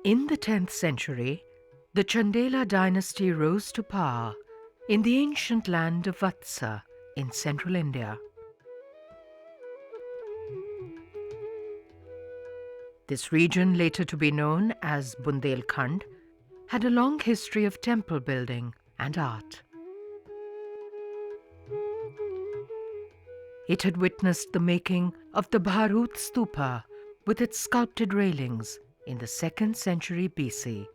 In the 10th century, the Chandela dynasty rose to power in the ancient land of Vatsa in central India. This region, later to be known as Bundelkhand, had a long history of temple building and art. It had witnessed the making of the Bharut Stupa with its sculpted railings in the 2nd century BC.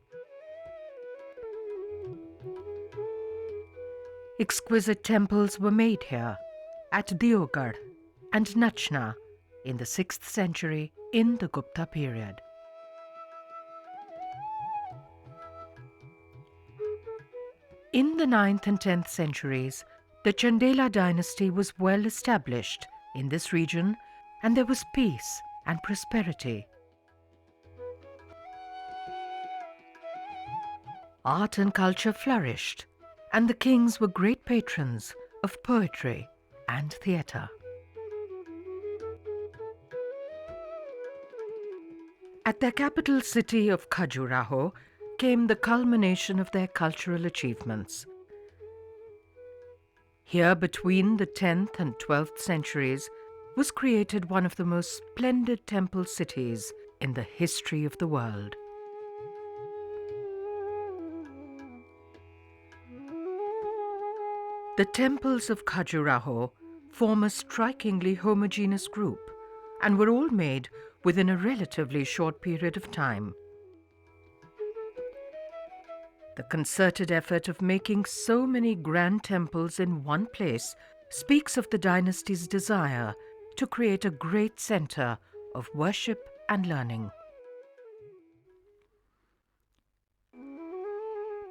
Exquisite temples were made here at Diogarh and Nachna in the 6th century in the Gupta period. In the 9th and 10th centuries, the Chandela dynasty was well established in this region, and there was peace and prosperity. Art and culture flourished, and the kings were great patrons of poetry and theatre. At their capital city of Khajuraho came the culmination of their cultural achievements. Here, between the 10th and 12th centuries, was created one of the most splendid temple cities in the history of the world. The Temples of Khajuraho form a strikingly homogeneous group and were all made within a relatively short period of time. The concerted effort of making so many grand temples in one place speaks of the dynasty's desire to create a great center of worship and learning.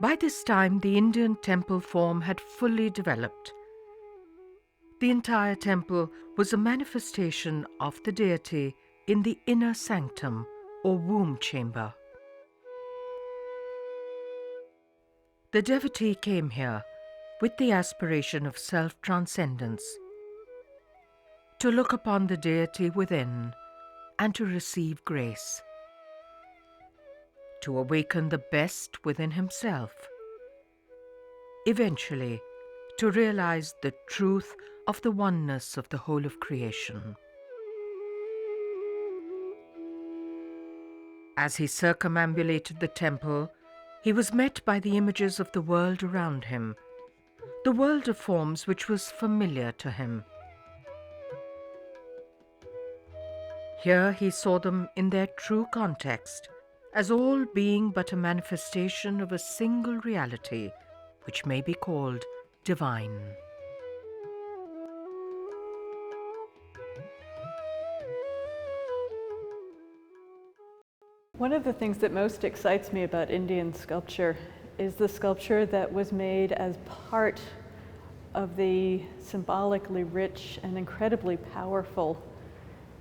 By this time, the Indian temple form had fully developed. The entire temple was a manifestation of the deity in the inner sanctum or womb chamber. The devotee came here with the aspiration of self-transcendence, to look upon the deity within and to receive grace, to awaken the best within himself, eventually to realize the truth of the oneness of the whole of creation. As he circumambulated the temple, he was met by the images of the world around him, the world of forms which was familiar to him. Here he saw them in their true context, as all being but a manifestation of a single reality, which may be called divine. One of the things that most excites me about Indian sculpture is the sculpture that was made as part of the symbolically rich and incredibly powerful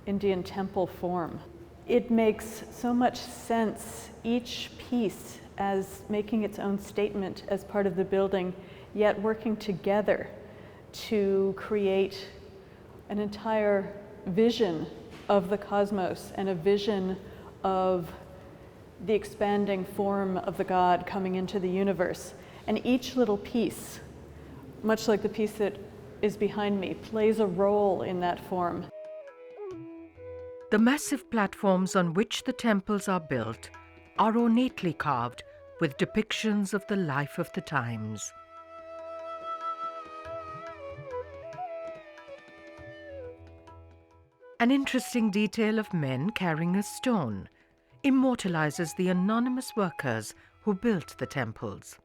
Indian temple form. It makes so much sense, each piece as making its own statement as part of the building, yet working together to create an entire vision of the cosmos and a vision of the expanding form of the God coming into the universe. And each little piece, much like the piece that is behind me, plays a role in that form. The massive platforms on which the temples are built are ornately carved with depictions of the life of the times. An interesting detail of men carrying a stone immortalizes the anonymous workers who built the temples.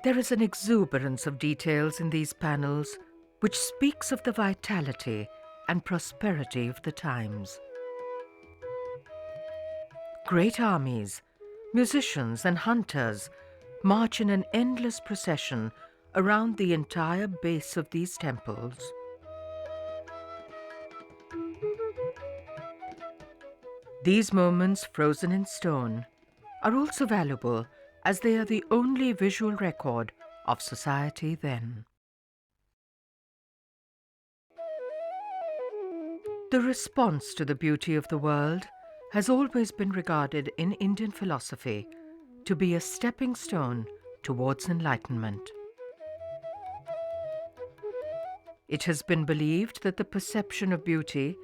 There is an exuberance of details in these panels which speaks of the vitality and prosperity of the times. Great armies, musicians and hunters march in an endless procession around the entire base of these temples. These moments, frozen in stone, are also valuable as they are the only visual record of society then. The response to the beauty of the world has always been regarded in Indian philosophy to be a stepping stone towards enlightenment. It has been believed that the perception of beauty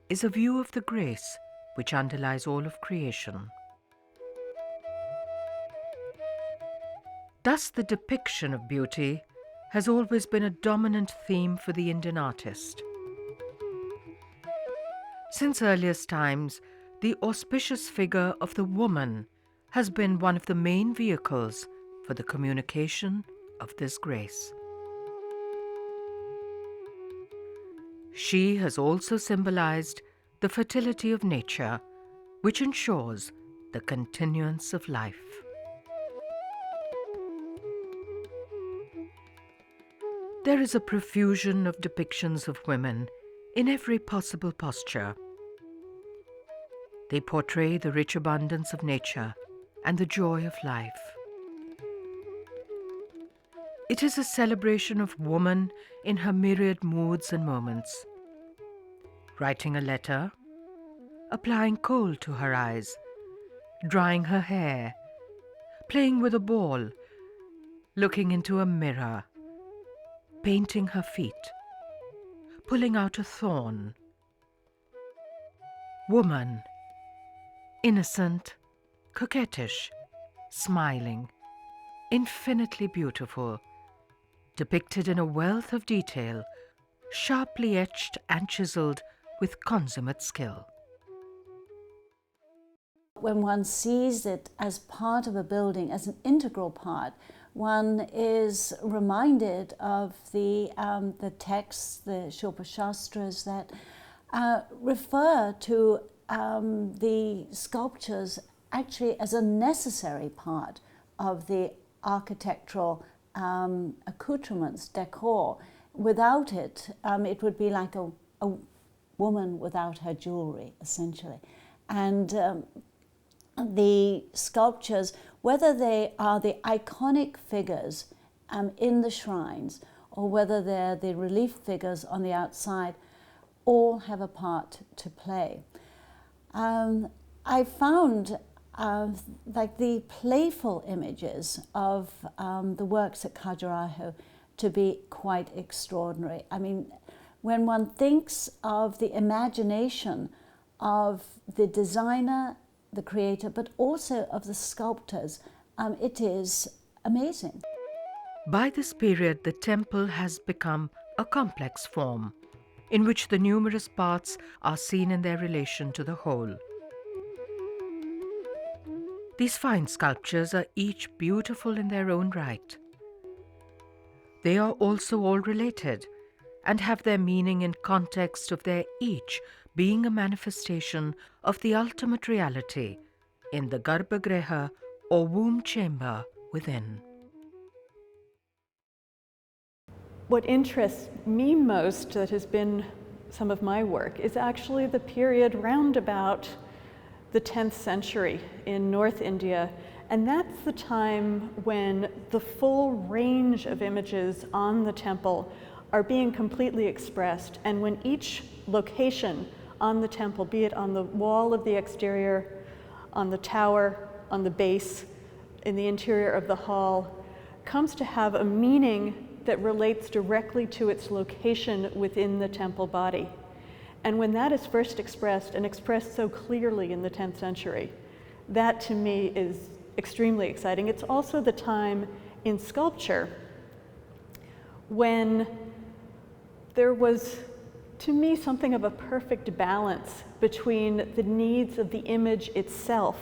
is a view of the grace which underlies all of creation. Thus, the depiction of beauty has always been a dominant theme for the Indian artist. Since earliest times, the auspicious figure of the woman has been one of the main vehicles for the communication of this grace. She has also symbolized the fertility of nature, which ensures the continuance of life. There is a profusion of depictions of women in every possible posture. They portray the rich abundance of nature and the joy of life. It is a celebration of woman in her myriad moods and moments. Writing a letter, applying kohl to her eyes, drying her hair, playing with a ball, looking into a mirror, painting her feet, pulling out a thorn. Woman, innocent, coquettish, smiling, infinitely beautiful, depicted in a wealth of detail, sharply etched and chiseled with consummate skill. When one sees it as part of a building, as an integral part, one is reminded of the texts, the Shilpa Shastras, that refer to the sculptures actually as a necessary part of the architectural accoutrements, decor. Without it, it would be like a woman without her jewelry, essentially. And the sculptures, whether they are the iconic figures in the shrines or whether they're the relief figures on the outside, all have a part to play. I found like the playful images of the works at Khajuraho to be quite extraordinary. I mean, when one thinks of the imagination of the designer, the creator, but also of the sculptors, it is amazing. By this period, the temple has become a complex form, in which the numerous parts are seen in their relation to the whole. These fine sculptures are each beautiful in their own right. They are also all related and have their meaning in context of their each being a manifestation of the ultimate reality in the Garbhagriha or womb chamber within. What interests me most, that has been some of my work, is actually the period round about the 10th century in North India. And that's the time when the full range of images on the temple are being completely expressed, and when each location on the temple, be it on the wall of the exterior, on the tower, on the base, in the interior of the hall, comes to have a meaning that relates directly to its location within the temple body. And when that is first expressed, and expressed so clearly in the 10th century, that to me is extremely exciting. It's also the time in sculpture when there was, to me, something of a perfect balance between the needs of the image itself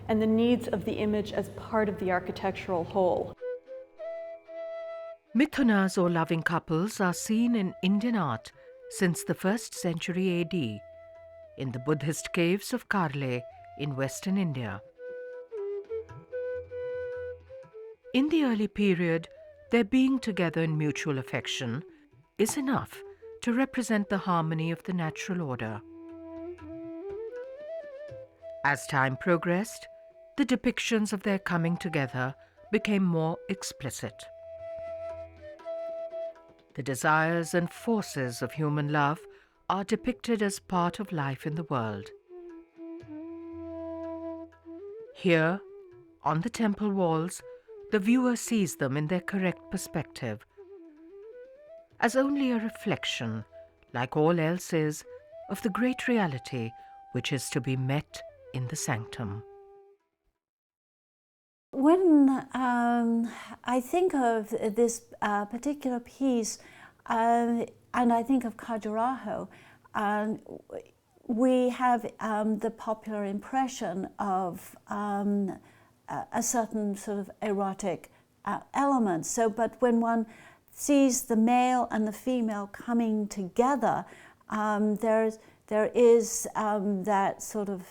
and the needs of the image as part of the architectural whole. Mithunas or loving couples are seen in Indian art since the 1st century AD in the Buddhist caves of Karle in western India. In the early period, their being together in mutual affection is enough to represent the harmony of the natural order. As time progressed, the depictions of their coming together became more explicit. The desires and forces of human love are depicted as part of life in the world. Here, on the temple walls, the viewer sees them in their correct perspective, as only a reflection, like all else is, of the great reality which is to be met in the sanctum. When I think of this particular piece, and I think of Khajuraho, we have the popular impression of a certain sort of erotic element. So, but when one sees the male and the female coming together, there is that sort of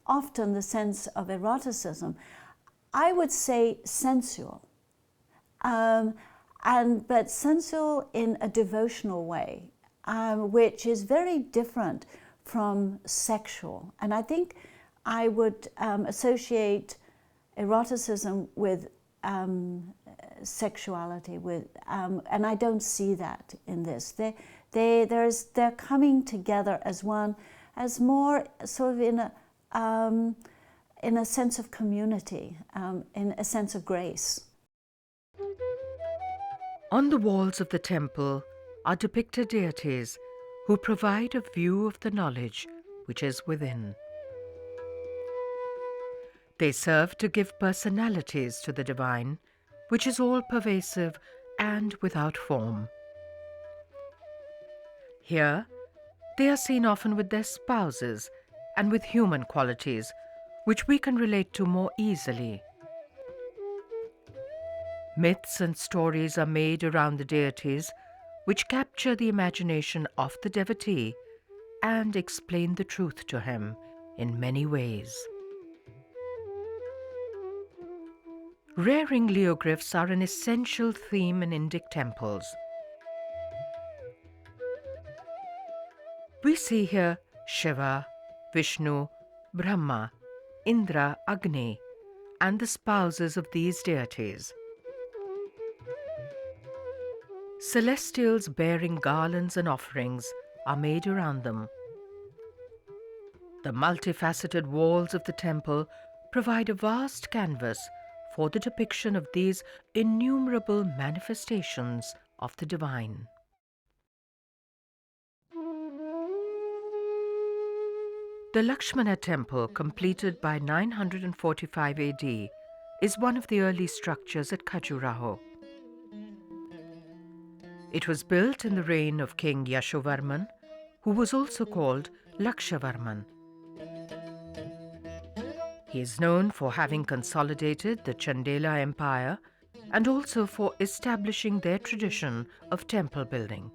often the sense of eroticism. I would say sensual, but sensual in a devotional way, which is very different from sexual. And I think I would associate eroticism with sexuality, and I don't see that in this. They're coming together as one, as more sort of in a sense of community, in a sense of grace. On the walls of the temple are depicted deities who provide a view of the knowledge which is within. They serve to give personalities to the divine, which is all-pervasive and without form. Here, they are seen often with their spouses and with human qualities, which we can relate to more easily. Myths and stories are made around the deities, which capture the imagination of the devotee and explain the truth to him in many ways. Rearing leoglyphs are an essential theme in Indic temples. We see here Shiva, Vishnu, Brahma, Indra, Agni, and the spouses of these deities. Celestials bearing garlands and offerings are made around them. The multifaceted walls of the temple provide a vast canvas for the depiction of these innumerable manifestations of the divine. The Lakshmana Temple, completed by 945 AD, is one of the early structures at Khajuraho. It was built in the reign of King Yashovarman, who was also called Lakshavarman. He is known for having consolidated the Chandela Empire and also for establishing their tradition of temple building.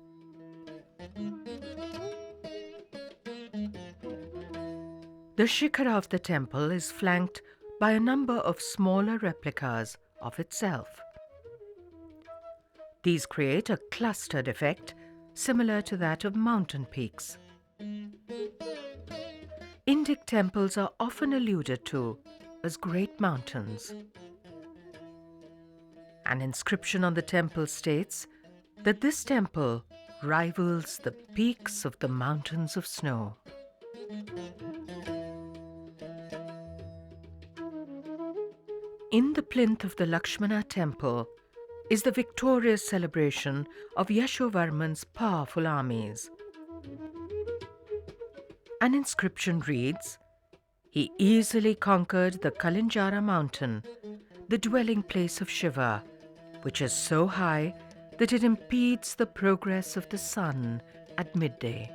The shikhara of the temple is flanked by a number of smaller replicas of itself. These create a clustered effect similar to that of mountain peaks. Indic temples are often alluded to as great mountains. An inscription on the temple states that this temple rivals the peaks of the mountains of snow. In the plinth of the Lakshmana Temple is the victorious celebration of Yashovarman's powerful armies. An inscription reads, "He easily conquered the Kalinjara mountain, the dwelling place of Shiva, which is so high that it impedes the progress of the sun at midday."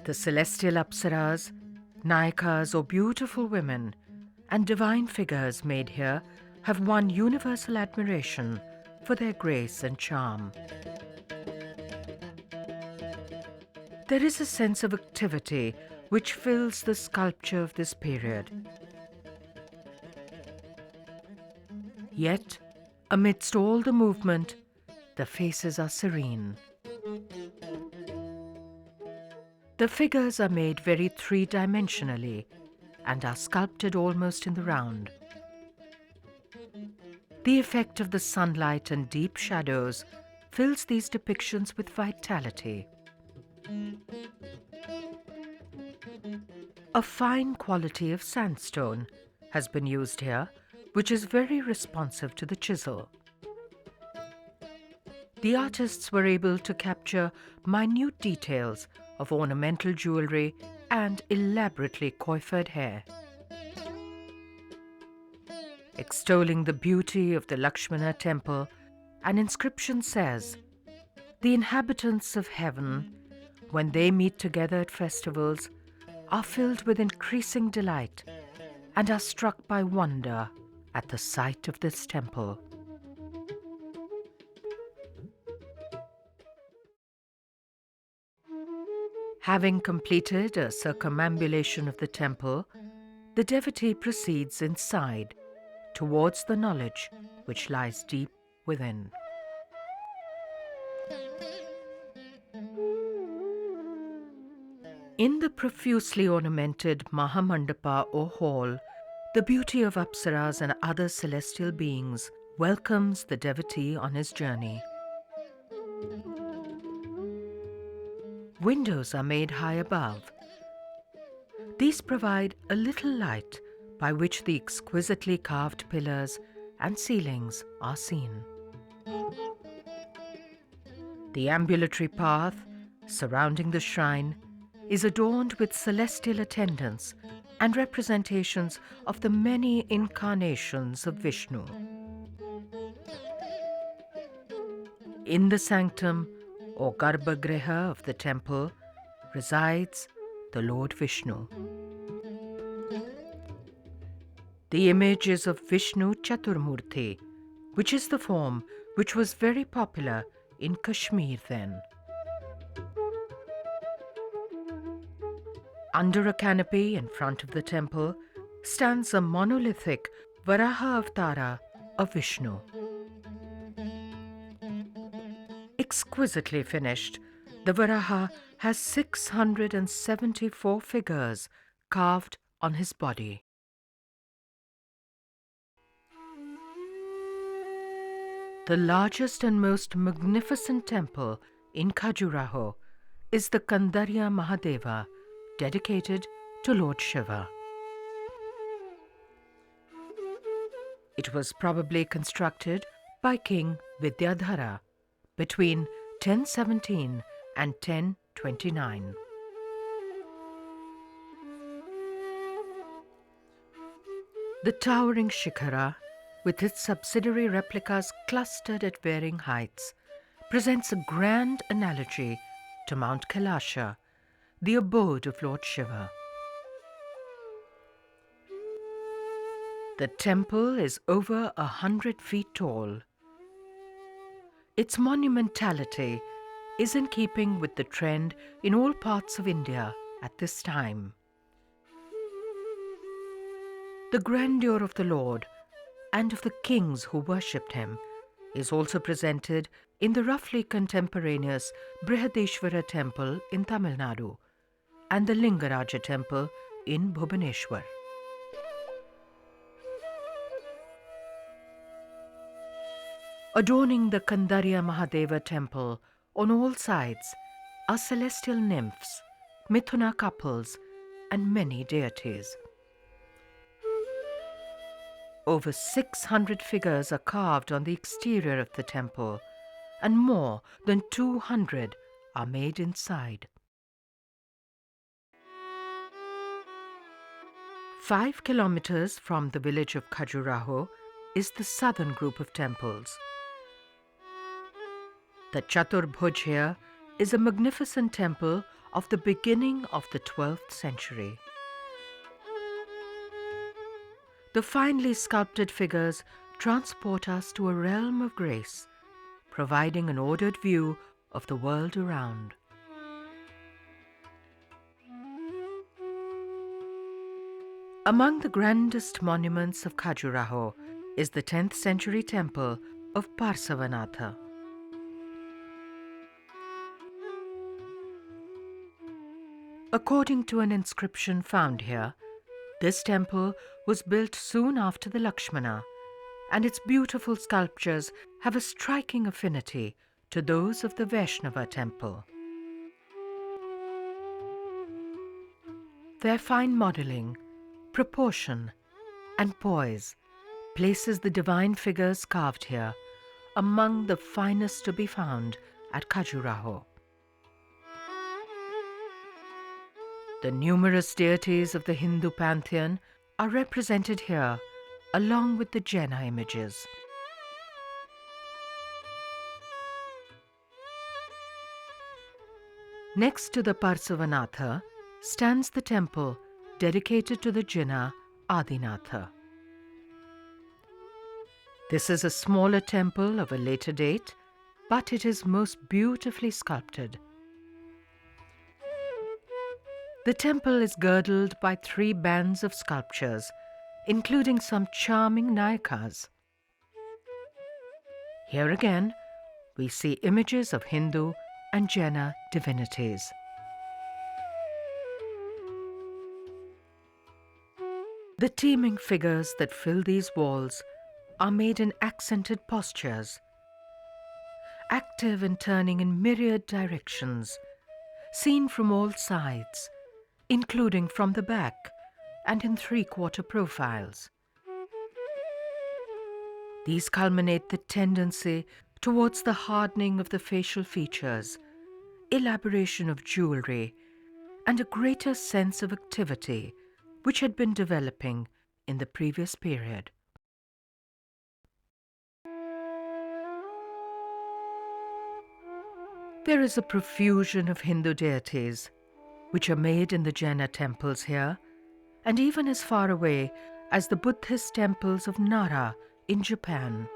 The celestial apsaras, nayakas or beautiful women, and divine figures made here have won universal admiration for their grace and charm. There is a sense of activity which fills the sculpture of this period. Yet, amidst all the movement, the faces are serene. The figures are made very three-dimensionally and are sculpted almost in the round. The effect of the sunlight and deep shadows fills these depictions with vitality. A fine quality of sandstone has been used here, which is very responsive to the chisel. The artists were able to capture minute details of ornamental jewelry and elaborately coiffed hair. Extolling the beauty of the Lakshmana Temple, an inscription says, "The inhabitants of heaven, when they meet together at festivals, are filled with increasing delight and are struck by wonder at the sight of this temple." Having completed a circumambulation of the temple, the devotee proceeds inside, towards the knowledge which lies deep within. In the profusely ornamented Mahamandapa or hall, the beauty of Apsaras and other celestial beings welcomes the devotee on his journey. Windows are made high above. These provide a little light by which the exquisitely carved pillars and ceilings are seen. The ambulatory path surrounding the shrine is adorned with celestial attendants and representations of the many incarnations of Vishnu. In the sanctum or Garbhagriha of the temple resides the Lord Vishnu. The image is of Vishnu Chaturmurti, which is the form which was very popular in Kashmir then. Under a canopy in front of the temple stands a monolithic Varaha Avatara of Vishnu. Exquisitely finished, the Varaha has 674 figures carved on his body. The largest and most magnificent temple in Khajuraho is the Kandariya Mahadeva, dedicated to Lord Shiva. It was probably constructed by King Vidyadhara between 1017 and 1029. The towering Shikhara, with its subsidiary replicas clustered at varying heights, presents a grand analogy to Mount Kailasha, the abode of Lord Shiva. The temple is over 100 feet tall. Its monumentality is in keeping with the trend in all parts of India at this time. The grandeur of the Lord and of the kings who worshipped him is also presented in the roughly contemporaneous Brihadeshwara temple in Tamil Nadu and the Lingaraja temple in Bhubaneswar. Adorning the Kandariya Mahadeva temple on all sides are celestial nymphs, Mithuna couples, and many deities. Over 600 figures are carved on the exterior of the temple, and more than 200 are made inside. 5 kilometers from the village of Khajuraho is the southern group of temples. The Chaturbhuj here is a magnificent temple of the beginning of the 12th century. The finely sculpted figures transport us to a realm of grace, providing an ordered view of the world around. Among the grandest monuments of Khajuraho is the 10th century temple of Parsavanatha. According to an inscription found here, this temple was built soon after the Lakshmana and its beautiful sculptures have a striking affinity to those of the Vaishnava temple. Their fine modeling, proportion, and poise places the divine figures carved here among the finest to be found at Khajuraho. The numerous deities of the Hindu pantheon are represented here along with the Jaina images. Next to the Parsavanatha stands the temple dedicated to the Jaina Adinatha. This is a smaller temple of a later date, but it is most beautifully sculpted. The temple is girdled by 3 bands of sculptures, including some charming Nayakas. Here again, we see images of Hindu and Jaina divinities. The teeming figures that fill these walls are made in accented postures, active and turning in myriad directions, seen from all sides, including from the back and in 3/4 profiles. These culminate the tendency towards the hardening of the facial features, elaboration of jewelry, and a greater sense of activity which had been developing in the previous period. There is a profusion of Hindu deities which are made in the Jaina temples here, and even as far away as the Buddhist temples of Nara in Japan.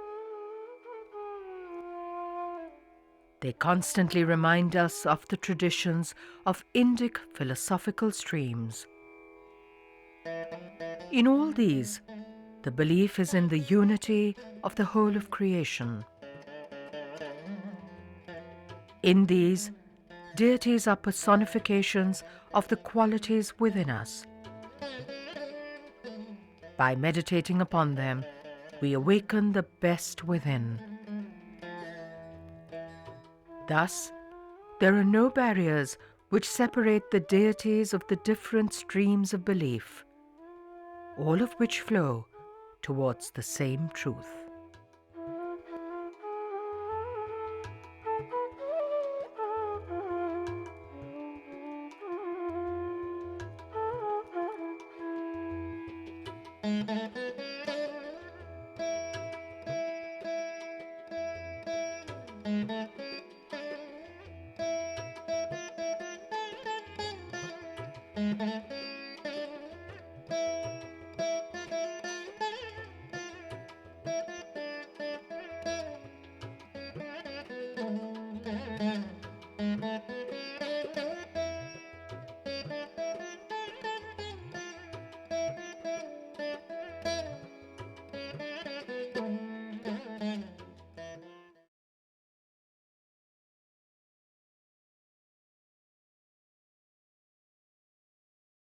They constantly remind us of the traditions of Indic philosophical streams. In all these, the belief is in the unity of the whole of creation. In these, deities are personifications of the qualities within us. By meditating upon them, we awaken the best within. Thus, there are no barriers which separate the deities of the different streams of belief, all of which flow towards the same truth.